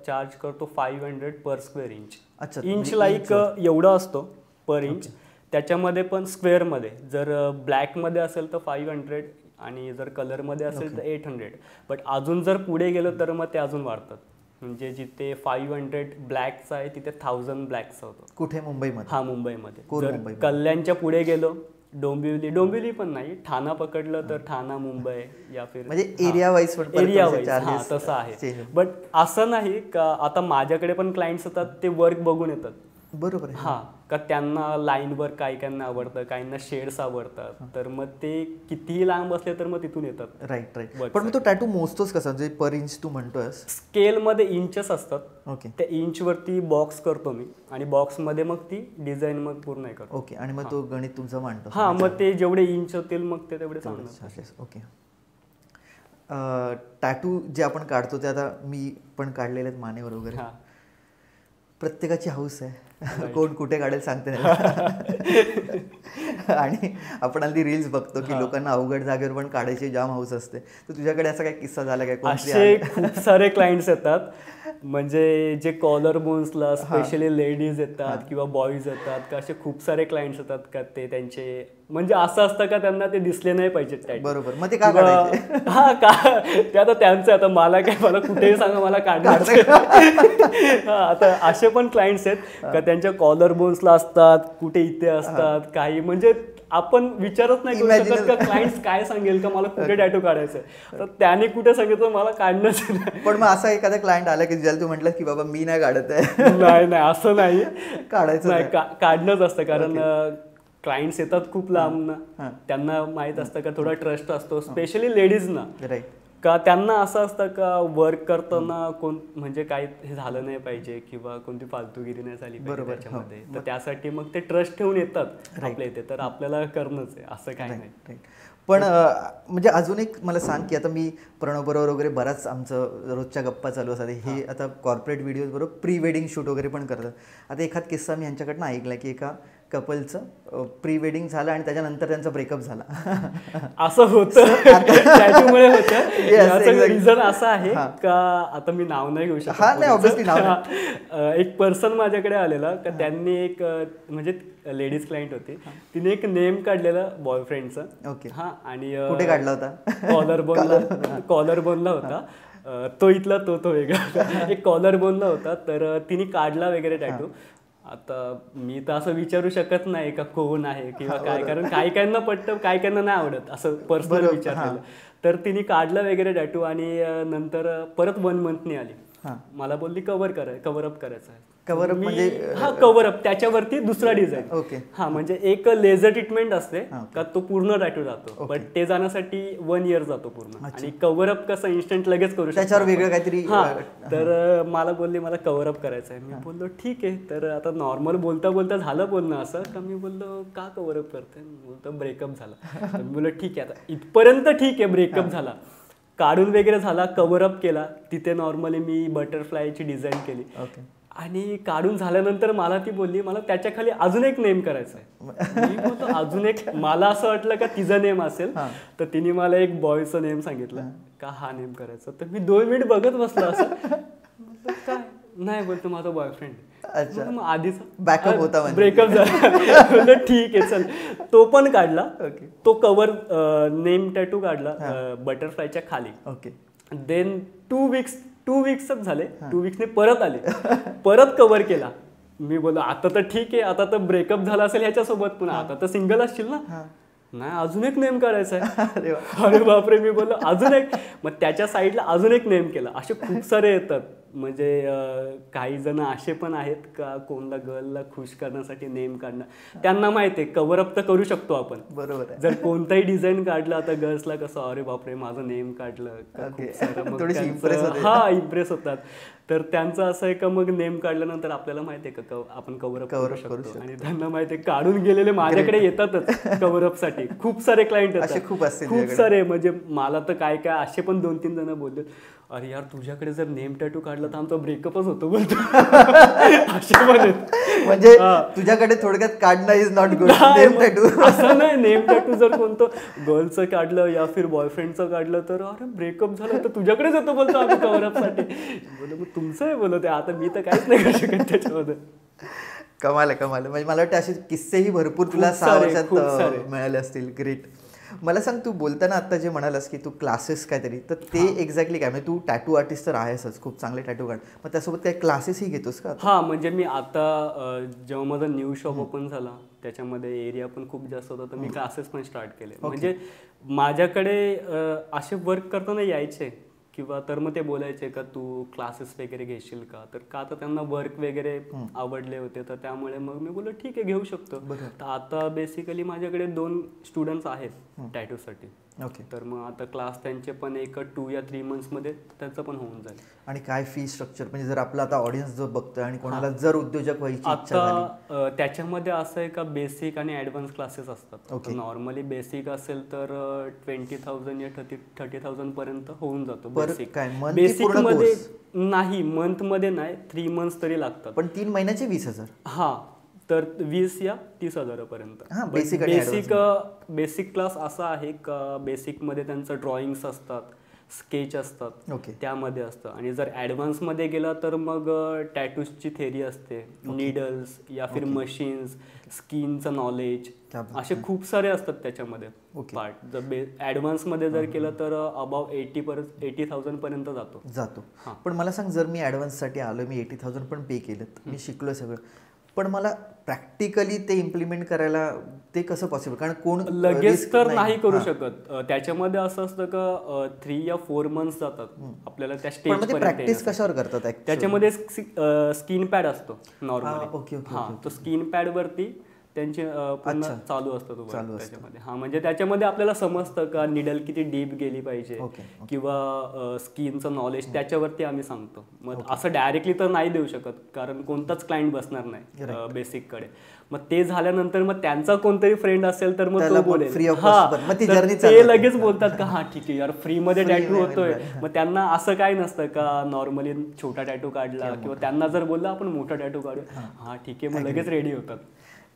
चार्ज करतो 500 पर स्क्वेअर इंच. अच्छा. इंच लाईक एवढा असतो पर इंच. त्याच्यामध्ये पण स्क्वेअरमध्ये जर ब्लॅकमध्ये असेल तर 500 आणि जर कलरमध्ये असेल तर 800. बट अजून जर पुढे गेलो तर मग ते अजून वाढतात. म्हणजे जिथे 500 ब्लॅकचा आहे तिथे 1000 ब्लॅकचा होतो. कुठे? मुंबईमध्ये? हां, मुंबईमध्ये. जर कल्याणच्या पुढे गेलो, डोंबिवली पण नाही, ठाणा पकडलं तर ठाणा, मुंबई या फिर म्हणजे एरिया वाईज हां तसं आहे. बट असं नाही का आता माझ्याकडे पण क्लायंट्स येतात ते वर्क बघून येतात. बरोबर. हां, का त्यांना लाईन वर्क काहींना आवडतं, काहींना शेड्स आवडतात, तर मग ते कितीही लांब असले तर मग तिथून येतात. राईट. पण मग तो टॅटू मोजतोस कसा, म्हणजे पर इंच तू म्हणतोयस? स्केलमध्ये इंचेस असतात. ओके. त्या इंचवरती बॉक्स करतो मी आणि बॉक्समध्ये मग ती डिझाईन मग पूर्ण करतो. ओके. आणि मग तो गणित तुमचं मांडतो? हां, मग ते जेवढे इंच होतील मग ते तेवढे सांगणार. ओके. टॅटू जे आपण काढतो ते आता मी पण काढलेले आहेत मानेवर वगैरे. प्रत्येकाची हौस आहे, कोण कुठे काढेल सांगते नाही. आणि आपण हल्ली रील्स बघतो की लोकांना अवघड जागेवर पण काढायची जाम हौस असते. तर तुझ्याकडे असा काय किस्सा झाला काय? असे खूप सारे क्लायंट्स येतात, म्हणजे जे कॉलर बोन्सला स्पेशली लेडीज येतात किंवा बॉईज येतात का, असे खूप सारे क्लायंट्स येतात का ते त्यांचे म्हणजे असं असतं का त्यांना ते दिसले नाही पाहिजेत. बरोबर. मग ते का काढायचे? हा का ते आता त्यांचं, आता मला काय, मला कुठेही सांगा मला काढायचं. हा, आता असे पण क्लायंट्स आहेत का त्यांच्या कॉलर बोन्सला असतात, कुठे इथे असतात, काही म्हणजे आपण विचारच नाही करू शकत का क्लायंट्स काय सांगेल का मला कुठे टॅटू काढायचं, तर त्याने कुठे सांगितलं मला काढणंच नाही. पण मग असा एखादा क्लायंट आला की ज्याला तू म्हटलं की बाबा मी नाही काढत आहे? नाही असं नाही, काढायचं नाही, काढणंच असतं. कारण क्लायंट्स येतात खूप लांब ना, त्यांना माहित असतं का थोडा ट्रस्ट असतो, स्पेशली लेडीजना. राईट. का त्यांना असं असतं का वर्क करताना कोण म्हणजे काही हे झालं नाही पाहिजे किंवा कोणती फालतूगिरी नाही झाली पाहिजे त्याच्यामध्ये, तर त्यासाठी मग ते ट्रस्ट ठेवून येतात आपल्या इथे, तर आपल्याला करणंच आहे, असं काही नाही. पण म्हणजे अजून एक मला सांग की आता मी प्रणवबरोबर वगैरे बराच आमचं रोजच्या गप्पा चालू असतात, हे आता कॉर्पोरेट व्हिडिओज बरोबर प्री वेडिंग शूट वगैरे पण करतात. आता एखाद किस्सा मी यांच्याकडनं ऐकला की एका कपलचं प्री वेडिंग झालं आणि त्याच्यानंतर त्यांचा ब्रेकअप झाला. असं होतं त्याच्यामुळे होतं. याचं रिझन असं आहे का, आता मी नाव नाही घेऊ शकत, एक पर्सन माझ्याकडे आलेला का त्यांनी एक म्हणजे लेडीज क्लायंट होती, तिने एक नेम काढलेला बॉयफ्रेंडचा. ओके. हा, आणि कुठे काढला होता? कॉलर बोनला होता. तो इथला तो वेगळा एक कॉलर बोनला होता. तर तिने काढला वगैरे टॅटू. आता मी तर असं विचारू शकत नाही का कोण आहे किंवा काय, कारण काही काहींना पटतं, काही काहींना नाही आवडत, असं पर्सनल विचारलेलं. तर तिने काढलं वगैरे टॅटू आणि नंतर परत 1 मंथनी आली. मला बोलली कव्हर अप करायचं आहे. कव्हर अप म्हणजे हा, कव्हर अप त्याच्यावरती दुसरा डिझाईन. ओके. हा, म्हणजे एक लेझर ट्रीटमेंट असते का तो पूर्ण टॅटू जातो, पण ते जाण्यासाठी 1 इयर जातो पूर्ण. आणि कव्हर अप कसं इन्स्टंट लगेच करू शकतो, त्याच्यावर वेगळं काहीतरी. तर मला बोलली मला कव्हर अप करायचं आहे. मी बोललो ठीक आहे. तर आता नॉर्मल बोलता बोलता झालं बोलणं असं का, मी बोललो का कव्हर अप करते, बोलतो ब्रेकअप झाला. तर मी बोललो ठीक आहे, आता इथपर्यंत ठीक आहे, ब्रेकअप झाला, काढून वगैरे झाला, कव्हर अप केला. तिथे नॉर्मली मी बटरफ्लायची डिझाईन केली. ओके. आणि काढून झाल्यानंतर मला ती बोलली मला त्याच्या खाली अजून एक नेम करायचा आहे. मी बोलतो अजून एक, मला असं वाटलं का तिचा नेम असेल, तर तिने मला एक बॉयचं नेम सांगितलं का हा नेम करायचा. तर मी 2 मिनिट बघत बसलो असं, काय नाही, बोलतो माझा बॉयफ्रेंड. मग आधीचा बॅकअप होता, ब्रेकअप झाला. ठीक आहे चल, तो पण काढला. तो कव्हर नेम टॅटू काढला बटरफ्लायच्या खाली. ओके. देन 2 वीक्सच झाले. 2 वीक्सने परत आले, परत कव्हर केला. मी बोललो आता तर ठीक आहे, आता तर ब्रेकअप झाला असेल ह्याच्यासोबत, पुन्हा आता तर सिंगल असशील ना. नाही, अजून एक नेम करायचा आहे. अरे बापरे, मी बोललो अजून एक. मग त्याच्या साईडला अजून एक नेम केला. असे खूप सारे येतात. म्हणजे काही जण असे पण आहेत का कोणला गर्लला खुश करण्यासाठी नेम काढणं, त्यांना माहिती आहे कव्हर अप तर करू शकतो आपण. बरोबर. जर कोणताही डिझाईन काढलं, आता गर्ल्सला कसं अरे बापरे माझं नेम काढलं, हा इम्प्रेस होतात. तर त्यांचं असं आहे का मग नेम काढल्यानंतर आपल्याला माहिती आहे का आपण कव्हर अप करू शकतो. आणि त्यांना माहिती आहे काढून गेलेले माझ्याकडे येतातच कव्हर अप साठी. खूप सारे क्लायंट येतात, खूप सारे. म्हणजे मला तर काय काय असे पण 2-3 जण बोलले अरे यार तुझ्याकडे जर नेम टॅटू काढला तर आमचा ब्रेकअपच होतो बोलतो. असे पण म्हणजे तुझ्याकडे थोडक्यात काढणं is not good. Name tattoo असं नाही, नेम टॅटू जर कोणतं गर्लचं काढलं या फिर बॉयफ्रेंडचं काढलं तर अरे ब्रेकअप झालं तर तुझ्याकडेच येतो बोलतो आम्ही कव्हर अप साठी. बोल मग तुमचं आहे बोलत, आता मी तर काहीच नाही करू शकत त्याच्यामध्ये. कमाल आहे. म्हणजे मला वाटतं असे किस्सेही भरपूर तुला 6 वर्षात मिळाले असतील. ग्रेट. मला सांग, तू बोलताना आता जे म्हणालास की तू क्लासेस काहीतरी, तर ते एक्झॅक्टली काय, म्हणजे तू टॅटू आर्टिस्ट तर आहेसच, खूप चांगले टॅटू काढ, मग त्यासोबत काही क्लासेसही घेतोस का? हा, म्हणजे मी आता जेव्हा माझा न्यू शॉप ओपन झाला त्याच्यामध्ये एरिया पण खूप जास्त होता, तर मी क्लासेस पण स्टार्ट केले. म्हणजे माझ्याकडे असे वर्क करताना यायचे किंवा तर मग ते बोलायचे का तू क्लासेस वगैरे घेशील का, तर का तर त्यांना वर्क वगैरे आवडले होते, तर त्यामुळे मग मी बोललो ठीक आहे घेऊ शकतो. तर आता बेसिकली माझ्याकडे 2 स्टुडंट्स आहेत टॅटूसाठी. ओके. तर मग आता क्लास त्यांचे पण एक 2 या 3 मंथ्समध्ये त्यांचं पण होऊन जाईल. आणि काय फी स्ट्रक्चर, म्हणजे जर आपला आता ऑडियन्स जो बघतोय आणि कोणाला जर उद्योजक व्हायची इच्छा झाली, आता त्याच्यामध्ये असं आहे का बेसिक आणि ॲडव्हान्स क्लासेस असतात. नॉर्मली बेसिक असेल तर 20,000 या 30,000 पर्यंत होऊन जातो. बेसिक मध्ये नाही, मंथ मध्ये नाही, 3 मंथ्स तरी लागतात. पण 3 महिन्याचे 20,000. हा, तर 20 या 30,000 पर्यंत. बेसिक क्लास असा आहे का बेसिकमध्ये त्यांचं ड्रॉइंग्स असतात, स्केच असतात, त्यामध्ये असतं. आणि जर ॲडव्हान्समध्ये गेला तर मग टॅटूजची थेरी असते, निडल्स या फिर मशीन्स, स्किनचं नॉलेज, असे खूप सारे असतात त्याच्यामध्ये पार्ट. जर ॲडव्हान्समध्ये जर केलं तर अबाउट 80,000 पर्यंत जातो. पण मला सांग, जर मी ॲडव्हान्ससाठी आलो, मी 80,000 पण पे केलं, मी शिकलो सगळं, पण मला प्रॅक्टिकली ते इम्प्लिमेंट करायला ते कसं पॉसिबल, कारण कोण लगेच तर नाही करू शकत. त्याच्यामध्ये असं असतं का 3 या 4 मंथ्स जातात आपल्याला त्या स्टेज. प्रॅक्टिस कशावर करतात? त्याच्यामध्ये स्किन पॅड असतो नॉर्मली. हा, तो स्किन पॅड वरती त्यांचे पूर्ण चालू असतं त्याच्यामध्ये. हा, म्हणजे त्याच्यामध्ये आपल्याला समजतं का निडल किती डीप गेली पाहिजे किंवा स्किनचं नॉलेज त्याच्यावरती आम्ही सांगतो. मग असं डायरेक्टली तर नाही देऊ शकत, कारण कोणताच क्लायंट बसणार नाही बेसिक कडे. मग ते झाल्यानंतर मग त्यांचा कोणतरी फ्रेंड असेल तर मग तो बोलेल, ते लगेच बोलतात का हा ठीक आहे यार फ्री मध्ये टॅटू होतोय. मग त्यांना असं काय नसतं का नॉर्मली छोटा टॅटू काढला किंवा त्यांना जर बोलला आपण मोठा टॅटू काढू, हा ठीक आहे, मग लगेच रेडी होतात.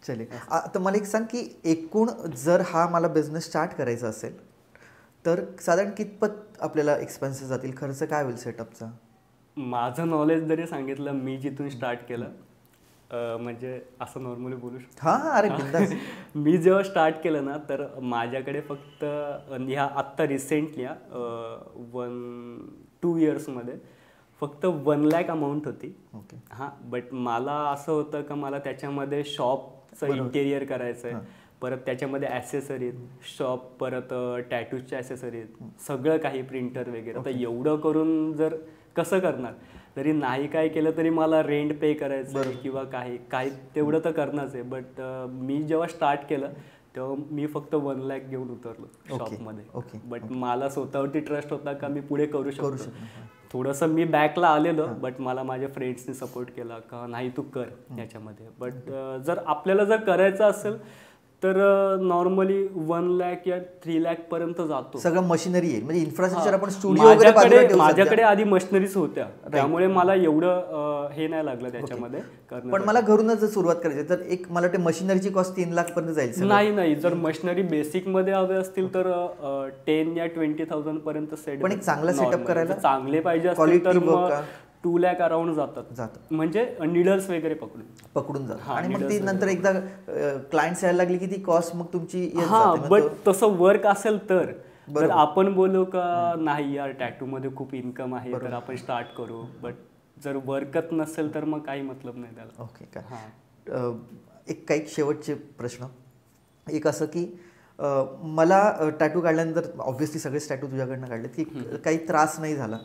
चले तर मला एक सांग की एकूण जर हा मला बिझनेस स्टार्ट करायचा असेल तर साधारण कितपत आपल्याला एक्सपेन्सेस जातील, खर्च काय होईल सेटअपचा? माझं नॉलेज जरी सांगितलं, मी जिथून स्टार्ट केलं, म्हणजे असं नॉर्मली बोलू शकतो. हां अरे बिंदास. मी जेव्हा स्टार्ट केलं ना तर माझ्याकडे फक्त ह्या आत्ता रिसेंटली 1-2 इयर्समध्ये फक्त 1 लाख अमाऊंट होती. ओके. हां, बट मला असं होतं का मला त्याच्यामध्ये शॉपचं इंटेरियर करायचं आहे, परत त्याच्यामध्ये ॲसेसरीज, शॉप, परत टॅटूजच्या ॲसेसरीज, सगळं काही, प्रिंटर वगैरे. तर एवढं करून जर कसं करणार, तरी नाही काय केलं तरी मला रेंट पे करायचं किंवा काही तेवढं तर करणारच आहे. बट मी जेव्हा स्टार्ट केलं तेव्हा मी फक्त 1 लाख घेऊन उतरलो शॉपमध्ये. बट मला स्वतःवरती ट्रस्ट होता का मी पुढे करू शकतो. थोडंसं मी बॅकला आलेलो, बट मला माझ्या फ्रेंड्सने सपोर्ट केला का नाही तू कर याच्यामध्ये. बट जर आपल्याला जर करायचं असेल तर नॉर्मली 1 लाख या 3 लाख पर्यंत जातो. सगळं मशिनरी आहे म्हणजे इन्फ्रास्ट्रक्चर, आपण स्टुडिओ वगैरे माझ्याकडे आधी मशिनरीज होत्या, त्यामुळे मला एवढं हे नाही लागलं त्याच्यामध्ये. पण मला घरूनच जर सुरुवात करायची तर एक मला वाटतं मशिनरीची कॉस्ट 3 लाख पर्यंत जाईल. नाही, जर मशिनरी बेसिक मध्ये हवे असतील तर 10 या 20,000 पर्यंत सेट. पण एक चांगला सेटअप करायला चांगले पाहिजे असतील तर मग 2 लाख अराउंड जातात, म्हणजे निडल्स वगैरे पकडून जातात. आणि मग ती नंतर एकदा क्लायंट्स यायला लागली की ती कॉस्ट मग तुमची. बट तसं वर्क असेल तर आपण बोलू का नाही यार टॅटू मध्ये खूप इन्कम आहे तर आपण स्टार्ट करू. बट जर वर्कच नसेल तर मग काही मतलब नाही त्याला. ओके. काय एक काही शेवटचे प्रश्न, एक असं की मला टॅटू काढल्यानंतर ऑब्व्हियसली सगळेच टॅटू तुझ्याकडनं काढलेत की काही त्रास नाही झाला,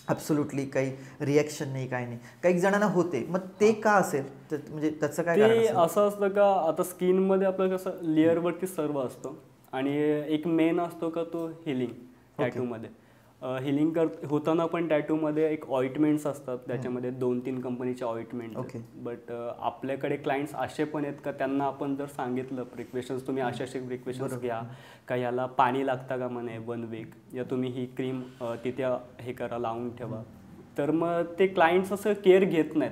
ॲब्सोल्युटली काही रिॲक्शन नाही, काही नाही. काही जणांना होते, मग ते का असेल, म्हणजे त्याचं काय कारण? ते असं असतं का आता स्किनमध्ये आपलं कसं लेअरवरती सर्व असतं आणि एक मेन असतो का तो हिलिंग. टॅटूमध्ये हिलिंग होताना पण टॅटूमध्ये एक ऑइंटमेंट्स असतात, त्याच्यामध्ये 2-3 कंपनीचे ऑइंटमेंट. बट आपल्याकडे क्लायंट्स असे पण आहेत का त्यांना आपण जर सांगितलं प्रिकॉशन्स, तुम्ही असे प्रिकॉशन्स घ्या का, याला पाणी लागतं का म्हणे 1 वीक, या तुम्ही ही क्रीम तिथे हे करा, लावून ठेवा, तर मग ते क्लायंट्स असं केअर घेत नाहीत.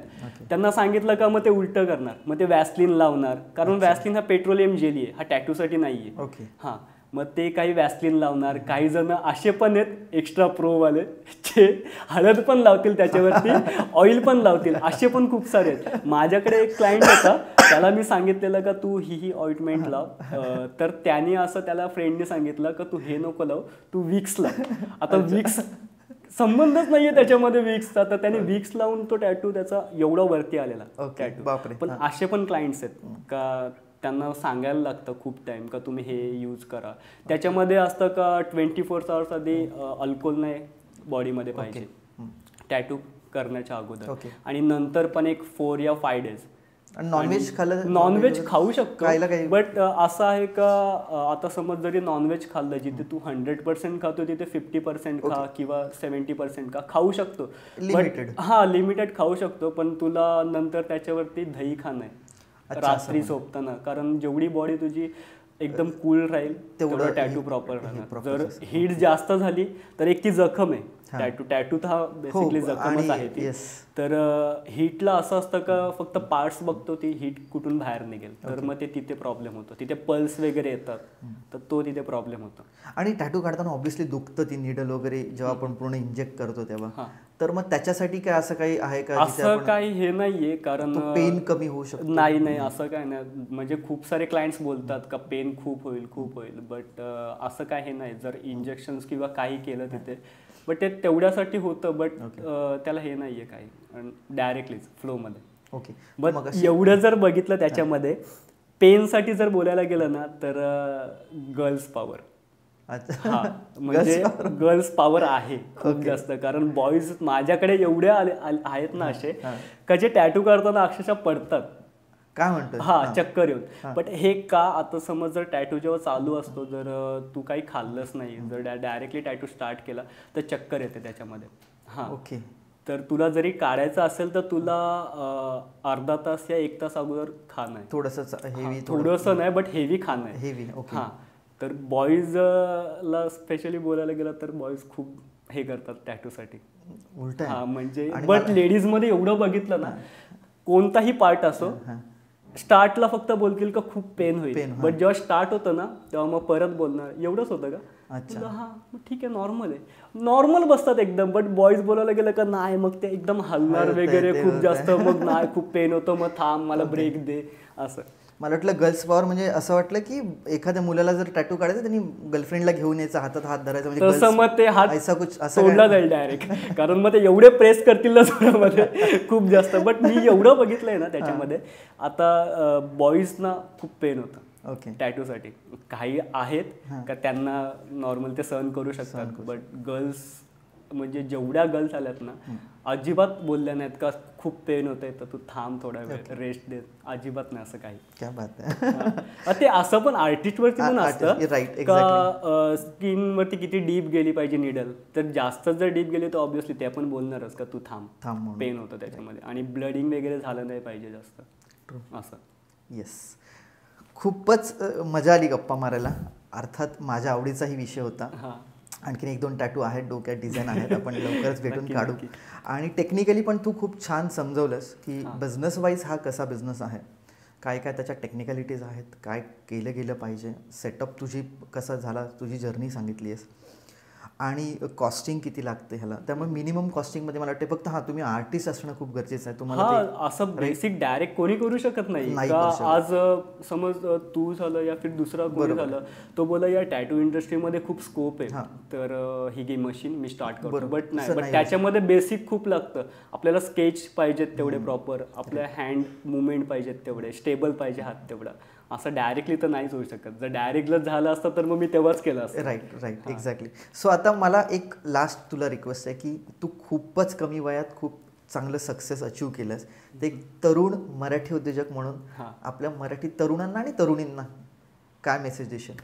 त्यांना सांगितलं का मग ते उलटं करणार, मग ते वॅसलिन लावणार, कारण वॅसलिन हा पेट्रोलियम जेली आहे, हा टॅटूसाठी नाही आहे. हां, मग ते काही वॅसलिन लावणार. काही जण असे पण आहेत एक्स्ट्रा प्रोवाले जे हळद पण लावतील त्याच्यावरती, ऑइल पण लावतील, असे पण खूप सारे आहेत. माझ्याकडे एक क्लायंट होता, त्याला मी सांगितलेलं का तू ही ऑइंटमेंट लाव, तर त्याने असं त्याला फ्रेंडने सांगितलं का तू हे नको लाव, तू विक्स लाव. आता विक्स संबंधच नाहीये त्याच्यामध्ये विक्सचा, तर त्याने विक्स लावून तो टॅटू त्याचा एवढा वरती आलेला टॅटू. पण असे पण क्लायंट्स आहेत का त्यांना सांगायला लागतं खूप टाइम का तुम्ही हे यूज करा. त्याच्यामध्ये असतं का 24 आवर्स आधी अल्कोहोल नाही बॉडीमध्ये पाहिजे टॅटू करण्याच्या अगोदर, आणि नंतर पण एक 4 या 5 डेज. नॉनव्हेज खाल्लं, नॉनव्हेज खाऊ शकतो, बट असं आहे का आता समज जरी नॉनव्हेज खाल्लं, जिथे तू 100% खातो तिथे 50% खा किंवा 70% खाऊ शकतो. लिमिटेड खाऊ शकतो, पण तुला नंतर त्याच्यावरती दही खाणं आहे रात्री झोपताना, कारण जेवढी बॉडी तुझी एकदम कूल राहील तेवढं टॅटू प्रॉपर राहणार. जर हीट जास्त झाली तर एक ती जखम आहे. टॅटू तर हा बेसिकली जखमच आहे ती. तर हीटला असं असतं का फक्त पार्ट्स बघतो, ती हीट कुठून बाहेर निघेल, तर मग ते तिथे प्रॉब्लेम होतो, तिथे पल्स वगैरे येतात, तर तो तिथे प्रॉब्लेम होतो. आणि टॅटू काढताना ऑब्व्हियसली दुखतं, ती निडल वगैरे जेव्हा आपण पूर्ण इंजेक्ट करतो तेव्हा, तर मग त्याच्यासाठी काय असं काही आहे का? असं काही हे नाहीये, कारण पेन कमी होऊ शकतो. नाही असं काय नाही. म्हणजे खूप सारे क्लायंट्स बोलतात का पेन खूप होईल, बट असं काही हे नाही. जर इंजेक्शन्स किंवा काही केलं तिथे, बट ते तेवढ्यासाठी होतं, बट त्याला हे नाहीये काही, डायरेक्टलीच फ्लोमध्ये. ओके. बट एवढं जर बघितलं त्याच्यामध्ये पेनसाठी जर बोलायला गेलं ना तर गर्ल्स पॉवर, म्हणजे गर्ल्स पॉवर आहे खूप जास्त. कारण बॉईज माझ्याकडे एवढे आहेत ना असे का जे टॅटू करताना अक्षरशः पडतात, काय म्हणतो, चक्कर येऊन. बट हे का, आता समज जर टॅटू जेव्हा चालू असतो, जर तू काही खाल्लंच नाही, जर डायरेक्टली टॅटू स्टार्ट केला तर चक्कर येते त्याच्यामध्ये. ओके. तर तुला जरी काढायचं असेल तर तुला अर्धा तास या 1 तास अगोदर खाणं आहे, थोडंसं नाही बट हेवी खाणं आहे. हां, तर बॉईजला स्पेशली बोलायला गेलं तर बॉईज खूप हे करतात टॅटूसाठी उलट. म्हणजे बट लेडीजमध्ये एवढं बघितलं ना, कोणताही पार्ट असो, स्टार्टला फक्त बोलतील का खूप पेन होईल, Pain, बट जेव्हा स्टार्ट होतं ना तेव्हा मग परत बोलणार एवढंच होतं का. अच्छा. तुला हा मग ठीक आहे, नॉर्मल आहे, नॉर्मल बसतात एकदम. बट बॉईज बोलायला गेलं का नाही, मग ते एकदम हलणार होतंय, वगैरे ते खूप होतंय. जास्त, मग नाही खूप पेन होतं, मग थांब मला ब्रेक दे असं. मला वाटलं गर्ल्स पॉवर म्हणजे असं वाटलं की एखाद्या मुलाला जर टॅटू काढायचं त्यांनी गर्लफ्रेंडला घेऊन यायचं, हातात हात धरायचा, म्हणजे तसं girls- मग ते हात ऐसा कुछ असं सोडला जाईल डायरेक्ट, कारण मग ते एवढे प्रेस करतील ना स्वरामध्ये खूप जास्त. बट मी एवढं बघितलंय ना त्याच्यामध्ये, आता बॉईजना खूप पेन होतं ओके. टॅटूसाठी. काही आहेत का त्यांना नॉर्मल ते सहन करू शकतात, बट गर्ल्स म्हणजे जेवढ्या गर्ल्स आल्यात ना अजिबात बोलल्या नाहीत का खूप पेन होतंय तर तू थांब थोडा वेळ रेस्ट दे, अजिबात नाही असं काही. क्या बात आहे. ते असं पण आर्टिस्ट वरती पण Artist, right, असतं exactly. का स्किन वरती किती डीप गेली पाहिजे निडल, तर जास्त जर डीप गेली तर ऑब्व्हियसली ते पण बोलणारच का तू थांब म्हणून. पेन होतं त्याच्यामध्ये, आणि ब्लडिंग वगैरे झालं नाही पाहिजे जास्त असं. येस, खूपच मजा आली गप्पा मारायला. अर्थात माझ्या आवडीचाही विषय होता. हां. आणखीन 1-2 टॅटू आहेत, डोक्यात डिझाईन आहेत, आपण लवकरच भेटून नक्की, काढू. नक्की. आणि टेक्निकली पण तू खूप छान समजवलंस की बिझनेस वाईज हा कसा बिझनेस आहे, काय काय त्याच्या टेक्निकॅलिटीज आहेत, काय केलं गेलं पाहिजे, सेटअप तुझी कसा झाला, तुझी जर्नी सांगितली आहेस, आणि कॉस्टिंग किती लागते ह्याला. त्यामुळे मिनिमम कॉस्टिंगमध्ये मला वाटते फक्त तुम्ही आर्टिस्ट असणं खूप गरजेचं आहे. तुम्हाला हा, असं बेसिक डायरेक्ट कोणी करू शकत नाही नाही का. करू शकत. आज समज तू झालं या फिर दुसरा कोणी झालं, तो बोला या टॅटू इंडस्ट्रीमध्ये खूप स्कोप आहे, तर ही गे मशीन मी स्टार्ट करतो. बट नाही, बट त्याच्यामध्ये बेसिक खूप लागतं. आपल्याला स्केच पाहिजेत तेवढे प्रॉपर, आपल्या हँड मुवमेंट पाहिजेत तेवढे, स्टेबल पाहिजे हात तेवढा. असं डायरेक्टली तर नाहीच होऊ शकत. जर डायरेक्टली झालं असतं तर मग मी तेव्हाच केलं असतं. Right exactly. सो आता मला एक लास्ट तुला रिक्वेस्ट आहे की तू खूपच कमी वयात खूप चांगलं सक्सेस अचीव केलंस, ते एक तरुण मराठी उद्योजक म्हणून आपल्या मराठी तरुणांना आणि तरुणींना काय मेसेज देशील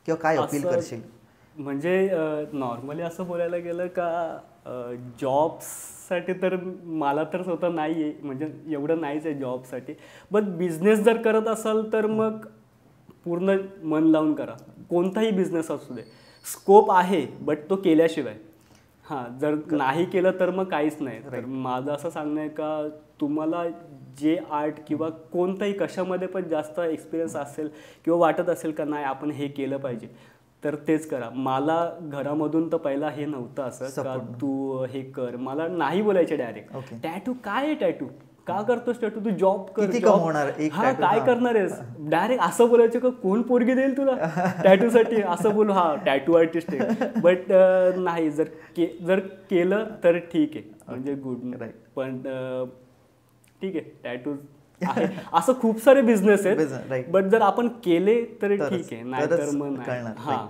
किंवा काय अपील करशील? म्हणजे नॉर्मली असं बोलायला गेलं का जॉब्ससाठी तर मला तर स्वतः नाही आहे, म्हणजे एवढं नाहीच आहे जॉबसाठी. बट बिझनेस जर करत असाल तर मग पूर्ण मन लावून करा. कोणताही बिझनेस असू दे, स्कोप आहे बट तो केल्याशिवाय. हां, जर नाही केलं तर मग काहीच नाही. तर माझं असं सांगणं आहे का तुम्हाला जे आर्ट किंवा कोणताही कशामध्ये पण जास्त एक्सपिरियन्स असेल किंवा वाटत असेल का नाही आपण हे केलं पाहिजे, तर तेच करा. मला घरामधून तर पहिला हे नव्हतं असं का तू हे कर, मला नाही बोलायचे डायरेक्ट टॅटू काय आहे, टॅटू का करतोस, टॅटू तू जॉब कर, हा काय करणार आहेस, डायरेक्ट असं बोलायचं का कोण पोरगी देईल तुला टॅटूसाठी, असं बोलू हा टॅटू आर्टिस्ट आहे. बट नाही, जर केलं तर ठीक आहे, म्हणजे गुड. पण ठीक आहे, टॅटू आहे, असं खूप सारे बिझनेस आहेत, बट जर आपण केले तर ठीक आहे, नाही तर मग नाही. हां,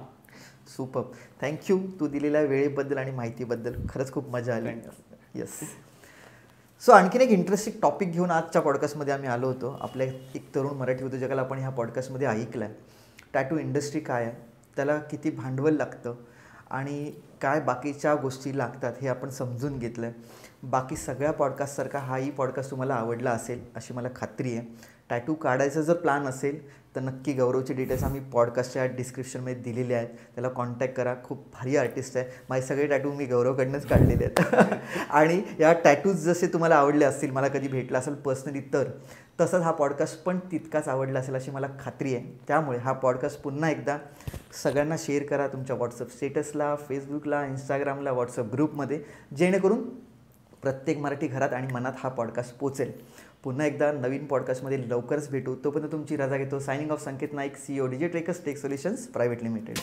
सुपर. थँक्यू तू दिलेल्या वेळेबद्दल आणि माहितीबद्दल, खरंच खूप मजा आली. येस. सो आणखीन एक इंटरेस्टिंग टॉपिक घेऊन आजच्या पॉडकास्टमध्ये आम्ही आलो होतो. आपल्या एक तरुण मराठी उद्योजकाला आपण ह्या पॉडकास्टमध्ये ऐकलं आहे. टॅटू इंडस्ट्री काय आहे, त्याला किती भांडवल लागतं आणि काय बाकीच्या गोष्टी लागतात हे आपण समजून घेतलं आहे. बाकी सगळ्या पॉडकास्टसारखा हाही पॉडकास्ट तुम्हाला आवडला असेल अशी मला खात्री आहे. टॅटू काढायचा जर प्लॅन असेल तर नक्की गौरवचे डिटेल्स आम्ही पॉडकास्टच्या डिस्क्रिप्शनमध्ये दिलेले आहेत, त्याला कॉन्टॅक्ट करा. खूप भारी आर्टिस्ट आहे. माझे सगळे टॅटू मी गौरवकडनंच काढलेले आहेत. आणि या टॅटूज जसे तुम्हाला आवडले असतील, मला कधी भेटला असेल पर्सनली, तर तसंच हा पॉडकास्ट पण तितकाच आवडला असेल अशी मला खात्री आहे. त्यामुळे हा पॉडकास्ट पुन्हा एकदा सगळ्यांना शेअर करा, तुमच्या व्हॉट्सअप स्टेटसला, फेसबुकला, इंस्टाग्रामला, व्हॉट्सअप ग्रुपमध्ये, जेणेकरून प्रत्येक मराठी घरात आणि मनात हा पॉडकास्ट पोचेल. पुन्हा एकदा नवीन पॉडकास्टमध्ये लवकरच भेटू. तोपर्यंत तुमची रजा घेतो. Signing off Sanket Naik, CEO Digitrackers tech solutions private limited.